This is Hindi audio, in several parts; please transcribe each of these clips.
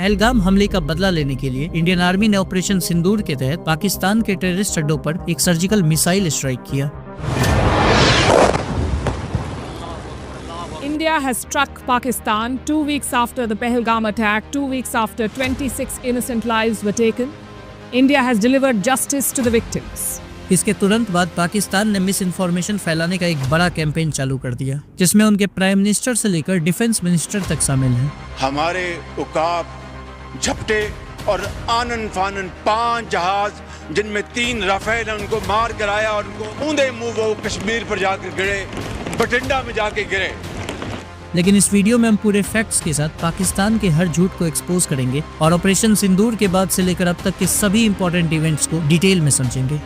पहलगाम हमले का बदला लेने के लिए इंडियन आर्मी ने ऑपरेशन सिंदूर के तहत पाकिस्तान के टेररिस्ट अड्डों पर एक सर्जिकल मिसाइल स्ट्राइक किया। India has struck Pakistan 2 weeks after the Pahalgam attack, 2 weeks after 26 innocent lives were taken. India has delivered justice to the victims. इसके तुरंत बाद पाकिस्तान ने मिस इन्फॉर्मेशन फैलाने का एक बड़ा कैंपेन चालू कर दिया, जिसमें उनके प्राइम मिनिस्टर से लेकर डिफेंस मिनिस्टर तक शामिल हैं। हमारे उकाब, झपटे और आनन फानन 5 जहाज, जिनमें 3 राफेल, उनको मार कराया और उनको ऊंधे मुंह वो कश्मीर पर जाकर गिरे, बठिंडा में जाके गिरे। लेकिन इस वीडियो में हम पूरे फैक्ट्स के साथ पाकिस्तान के हर झूठ को एक्सपोज करेंगे और ऑपरेशन सिंदूर के बाद से लेकर अब तक के सभी इंपॉर्टेंट इवेंट्स को डिटेल में समझेंगे।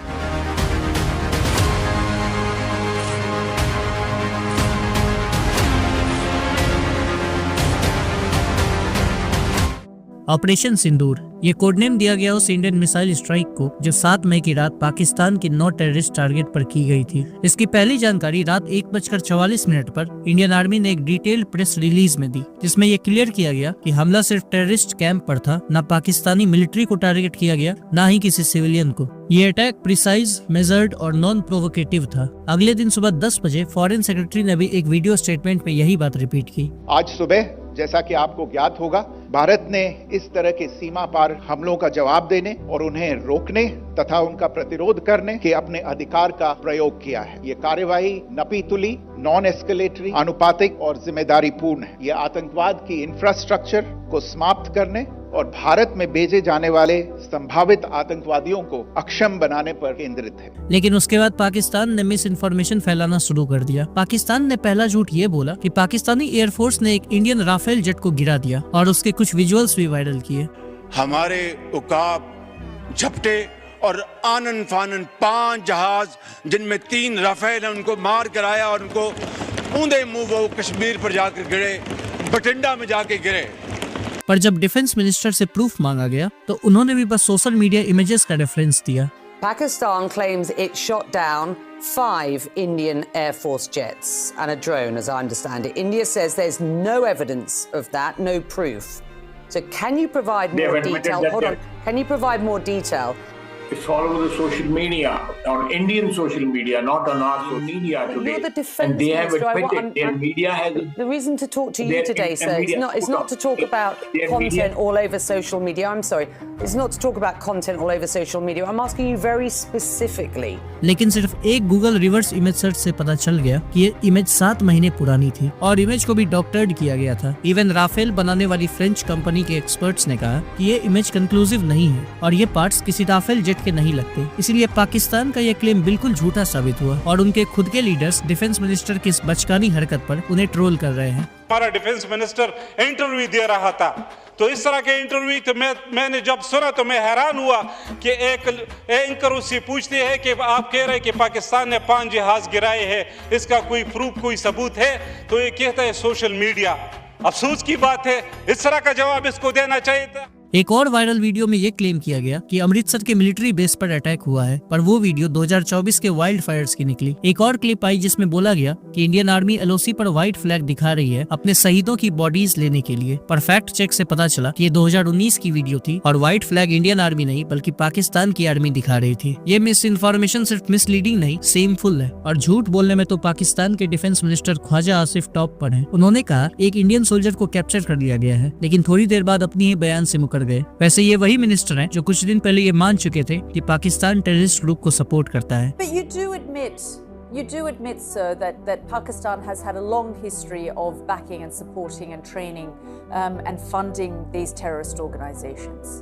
ऑपरेशन सिंदूर, ये कोडनेम दिया गया उस इंडियन मिसाइल स्ट्राइक को जो 7 मई की रात पाकिस्तान के 9 टेररिस्ट टारगेट पर की गई थी। इसकी पहली जानकारी रात 1:44 पर इंडियन आर्मी ने एक डिटेल्ड प्रेस रिलीज में दी, जिसमें ये क्लियर किया गया कि हमला सिर्फ टेररिस्ट कैंप पर था, न पाकिस्तानी मिलिट्री को टारगेट किया गया, न ही किसी सिविलियन को। ये अटैक प्रिसाइज, मेजर्ड और नॉन प्रोवोकेटिव था। अगले दिन सुबह 10 बजे फॉरेन सेक्रेटरी ने भी एक वीडियो स्टेटमेंट में यही बात रिपीट की। आज सुबह, जैसा कि आपको ज्ञात होगा, भारत ने इस तरह के सीमा पार हमलों का जवाब देने और उन्हें रोकने तथा उनका प्रतिरोध करने के अपने अधिकार का प्रयोग किया है। ये कार्यवाही नपीतुली, नॉन एस्केलेटरी, अनुपातिक और जिम्मेदारी पूर्ण है। ये आतंकवाद की इंफ्रास्ट्रक्चर को समाप्त करने और भारत में भेजे जाने वाले संभावित आतंकवादियों को अक्षम बनाने पर केंद्रित है। लेकिन उसके बाद पाकिस्तान ने मिस इन्फॉर्मेशन फैलाना शुरू कर दिया। पाकिस्तान ने पहला झूठ ये बोला कि पाकिस्तानी एयरफोर्स ने एक इंडियन राफेल जेट को गिरा दिया और उसके कुछ विजुअल्स भी वायरल किए। हमारे उकाब, झपटे और आनन फानन 5 जहाज, जिनमें 3 राफेल, उनको मार कराया और उनको ऊंधे मुंह वो कश्मीर पर जाकर गिरे, बठिंडा में जाके गिरे। पर जब डिफेंस मिनिस्टर से प्रूफ मांगा गया तो उन्होंने भी बस सोशल मीडिया इमेजेस का रेफरेंस दिया। Pakistan claims it shot down 5 Indian Air Force jets and a drone, as I understand it. India says there's no evidence of that, no proof. So can you provide more detail? Hold on. Can you provide more detail? It's all over the social media, on Indian social media, not on our social media today. You're the defense and they have minister. admitted their media has... The reason to talk to you today, sir, is not to talk about content all over social media. I'm sorry. It's not to talk about content all over social media. I'm asking you very specifically. लेकिन सिर्फ एक गूगल रिवर्स इमेज सर्च से पता चल गया कि ये इमेज 7 महीने पुरानी थी और इमेज को भी डॉक्टर्ड किया गया था। इवन राफेल बनाने वाली फ्रेंच कंपनी के एक्सपर्ट्स ने कहा कि ये इमेज कंक्लूसिव नहीं है और ये पार्ट्स किसी राफेल जेट के नहीं लगते। इसलिए पाकिस्तान का ये क्लेम बिल्कुल झूठा साबित हुआ और उनके खुद के लीडर्स डिफेंस मिनिस्टर की इस बचकानी हरकत पर उन्हें ट्रोल कर रहे हैं। हमारा डिफेंस मिनिस्टर इंटरव्यू दे रहा था, तो इस तरह के इंटरव्यू तो मैंने जब सुना तो मैं हैरान हुआ कि एक एंकर उससे पूछते हैं कि आप कह रहे हैं कि पाकिस्तान ने 5 जहाज गिराए हैं, इसका कोई प्रूफ, कोई सबूत है? तो ये कहता है सोशल मीडिया। अफसोस की बात है, इस तरह का जवाब इसको देना चाहिए था। एक और वायरल वीडियो में ये क्लेम किया गया कि अमृतसर के मिलिट्री बेस पर अटैक हुआ है, पर वो वीडियो 2024 के वाइल्ड फायर्स की निकली। एक और क्लिप आई जिसमें बोला गया कि इंडियन आर्मी एलओसी पर व्हाइट फ्लैग दिखा रही है अपने शहीदों की बॉडीज लेने के लिए, पर फैक्ट चेक से पता चला कि ये 2019 की वीडियो थी और व्हाइट फ्लैग इंडियन आर्मी नहीं बल्कि पाकिस्तान की आर्मी दिखा रही थी। ये मिस इन्फॉर्मेशन सिर्फ मिसलीडिंग नहीं, शेमफुल है और झूठ बोलने में तो पाकिस्तान के defence minister Khawaja Asif top पर है। उन्होंने कहा एक इंडियन सोल्जर को कैप्चर कर लिया गया है, लेकिन थोड़ी देर बाद अपनी ही बयान से मुकर गए। वैसे ये वही मिनिस्टर हैं जो कुछ दिन पहले ये मान चुके थे कि पाकिस्तान टेररिस्ट ग्रुप को सपोर्ट करता है। But you do admit, sir, that Pakistan has had a long history of backing and supporting and training and funding these terrorist organizations.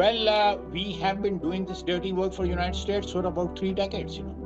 Well, we have been doing this dirty work for United States for about 3 decades, you know.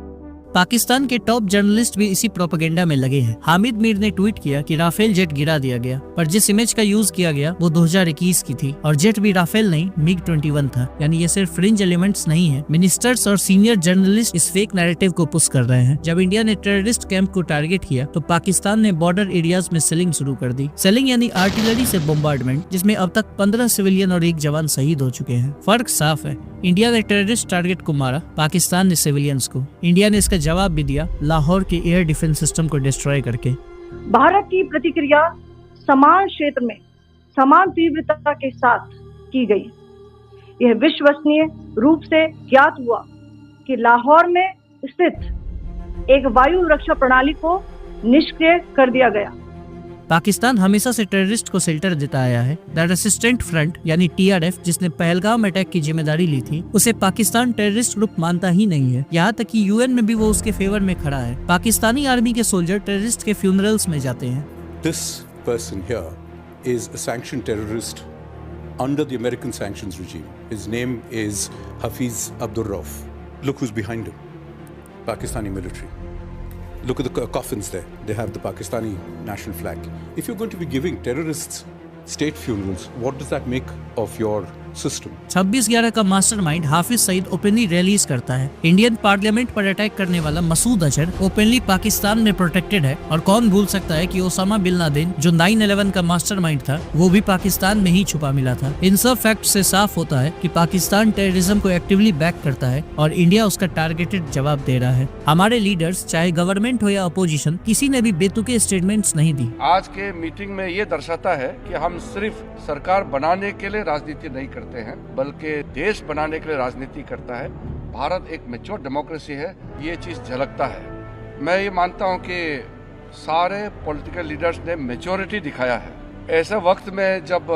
Pakistan के टॉप जर्नलिस्ट भी इसी प्रोपेगेंडा में लगे हैं। हामिद मीर ने ट्वीट किया कि राफेल जेट गिरा दिया गया, पर जिस इमेज का यूज किया गया वो 2021 की थी और जेट भी राफेल नहीं MiG-21 था। यानी ये सिर्फ फ्रिंज एलिमेंट्स नहीं है। मिनिस्टर्स और सीनियर जर्नलिस्ट इस फेक नैरेटिव को पुश कर रहे हैं। जब इंडिया ने टेररिस्ट कैंप को टारगेट किया तो पाकिस्तान ने बॉर्डर एरियाज में सेलिंग शुरू कर दी। सेलिंग यानी आर्टिलरी से बम्बार्डमेंट, जिसमें अब तक 15 सिविलियन और 1 जवान शहीद हो चुके हैं। फर्क साफ है, इंडिया ने टेररिस्ट टारगेट को मारा, पाकिस्तान ने सिविलियंस को। इंडिया ने इसका जवाब भी दिया लाहौर के एयर डिफेंस सिस्टम को डिस्ट्रॉय करके। भारत की प्रतिक्रिया समान क्षेत्र में समान तीव्रता के साथ की गई। यह विश्वसनीय रूप से ज्ञात हुआ कि लाहौर में स्थित एक वायु रक्षा प्रणाली को निष्क्रिय कर दिया गया। पाकिस्तान हमेशा से टेररिस्ट को शेल्टर देता आया है। द रेसिस्टेंट फ्रंट यानी TRF, जिसने पहलगाम अटैक की जिम्मेदारी ली थी, उसे पाकिस्तान टेररिस्ट ग्रुप मानता ही नहीं है। यहाँ तक कि UN में भी वो उसके फेवर में खड़ा है। पाकिस्तानी आर्मी के सोल्जर टेररिस्ट के फ्यूनरल्स में जाते हैं। This person here is a sanctioned terrorist under the American sanctions regime. His name is Hafiz Abdur Rauf. Look who's behind him. Pakistani military. Look at the coffins there. They have the Pakistani national flag. If you're going to be giving terrorists state funerals, what does that make of your system? 26/11 का mastermind Hafiz Saeed openly rallies करता है। इंडियन पार्लियामेंट पर अटैक करने वाला मसूद अजहर ओपनली पाकिस्तान में प्रोटेक्टेड है। और कौन भूल सकता है कि ओसामा बिन लादेन, जो 9/11 का मास्टरमाइंड था, वो भी पाकिस्तान में ही छुपा मिला था। इन सब फैक्ट से साफ होता है कि पाकिस्तान टेररिज्म को एक्टिवली बैक करता है और इंडिया उसका टारगेटेड जवाब दे रहा है। हमारे लीडर्स, चाहे गवर्नमेंट हो या अपोजिशन, किसी ने भी बेतुके स्टेटमेंट्स नहीं दी। आज के मीटिंग में ये दर्शाता है कि हम सिर्फ सरकार बनाने के लिए राजनीति नहीं करते हैं, बल्कि देश बनाने के लिए राजनीति करता है। भारत एक मैच्योर डेमोक्रेसी है, ये चीज झलकता है। मैं ये मानता हूँ कि सारे पॉलिटिकल लीडर्स ने मैच्योरिटी दिखाया है। ऐसे वक्त में जब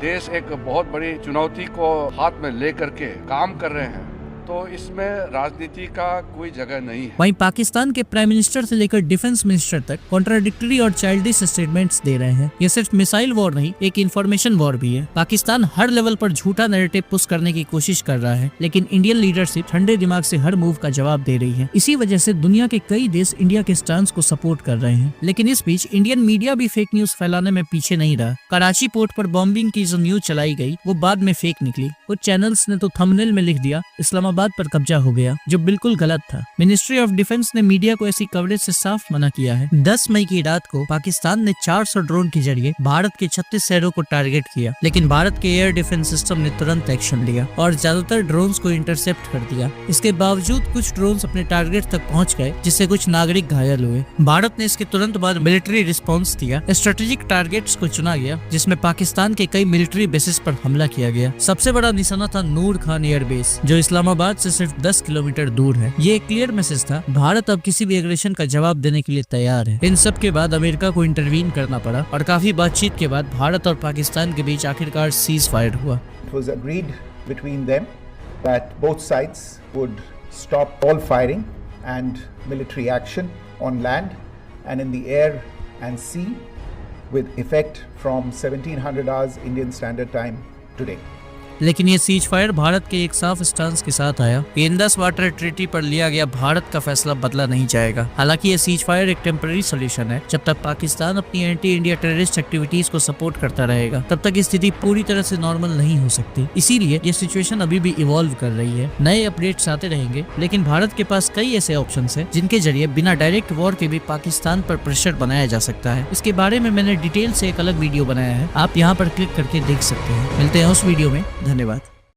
देश एक बहुत बड़ी चुनौती को हाथ में लेकर के काम कर रहे हैं, तो इसमें राजनीति का कोई जगह नहीं है। वहीं पाकिस्तान के प्राइम मिनिस्टर से लेकर डिफेंस मिनिस्टर तक कॉन्ट्राडिक्टरी और चाइल्डिश स्टेटमेंट्स दे रहे हैं। ये सिर्फ मिसाइल वॉर नहीं, एक इंफॉर्मेशन वॉर भी है। पाकिस्तान हर लेवल पर झूठा नैरेटिव पुश करने की कोशिश कर रहा है, लेकिन इंडियन लीडरशिप ठंडे दिमाग से हर मूव का जवाब दे रही है। इसी वजह से दुनिया के कई देश इंडिया के स्टांस को सपोर्ट कर रहे हैं। लेकिन इस बीच इंडियन मीडिया भी फेक न्यूज फैलाने में पीछे नहीं रहा। कराची पोर्ट पर बॉम्बिंग की जो न्यूज चलाई गई, वो बाद में फेक निकली। कुछ चैनल्स ने तो थंबनेल में लिख दिया इस्लामाबाद पर कब्जा हो गया, जो बिल्कुल गलत था। मिनिस्ट्री ऑफ डिफेंस ने मीडिया को ऐसी कवरेज से साफ मना किया है। 10 मई की रात को पाकिस्तान ने 400 ड्रोन के जरिए भारत के 36 शहरों को टारगेट किया, लेकिन भारत के एयर डिफेंस सिस्टम ने तुरंत एक्शन लिया और ज्यादातर ड्रोन्स को इंटरसेप्ट कर दिया। इसके बावजूद कुछ ड्रोन्स अपने टारगेट तक पहुंच गए, जिससे कुछ नागरिक घायल हुए। भारत ने इसके तुरंत बाद मिलिट्री रिस्पॉन्स दिया। स्ट्रेटेजिक टारगेट्स को चुना गया, जिसमें पाकिस्तान के कई मिलिट्री बेसिस पर हमला किया गया। सबसे बड़ा निशाना था नूर खान एयरबेस, जो इस्लामाबाद से सिर्फ 10 किलोमीटर दूर है। ये एक क्लियर मैसेज था, भारत अब किसी भी एग्रेशन का जवाब देने के लिए तैयार है। इन सब के बाद अमेरिका को इंटरवीन करना पड़ा और काफी बातचीत के बाद भारत और पाकिस्तान के बीच आखिरकार सीज फायर हुआ। It was agreed between them that both sides would stop all firing and military action on land and in the air and sea with effect from 1700 hours Indian Standard Time today. लेकिन ये सीज फायर भारत के एक साफ स्टांस के साथ आया। इंडस वाटर ट्रीटी पर लिया गया भारत का फैसला बदला नहीं जाएगा। हालांकि ये सीज फायर एक टेम्पररी सोल्यूशन है। जब तक पाकिस्तान अपनी एंटी इंडिया टेररिस्ट एक्टिविटीज को सपोर्ट करता रहेगा, तब तक स्थिति पूरी तरह से नॉर्मल नहीं हो सकती। इसीलिए ये सिचुएशन अभी भी इवॉल्व कर रही है। नए अपडेट्स आते रहेंगे, लेकिन भारत के पास कई ऐसे ऑप्शन है जिनके जरिए बिना डायरेक्ट वॉर के भी पाकिस्तान पर प्रेशर बनाया जा सकता है। इसके बारे में मैंने डिटेल से एक अलग वीडियो बनाया है, आप यहाँ पर क्लिक करके देख सकते हैं। मिलते हैं उस वीडियो में। धन्यवाद।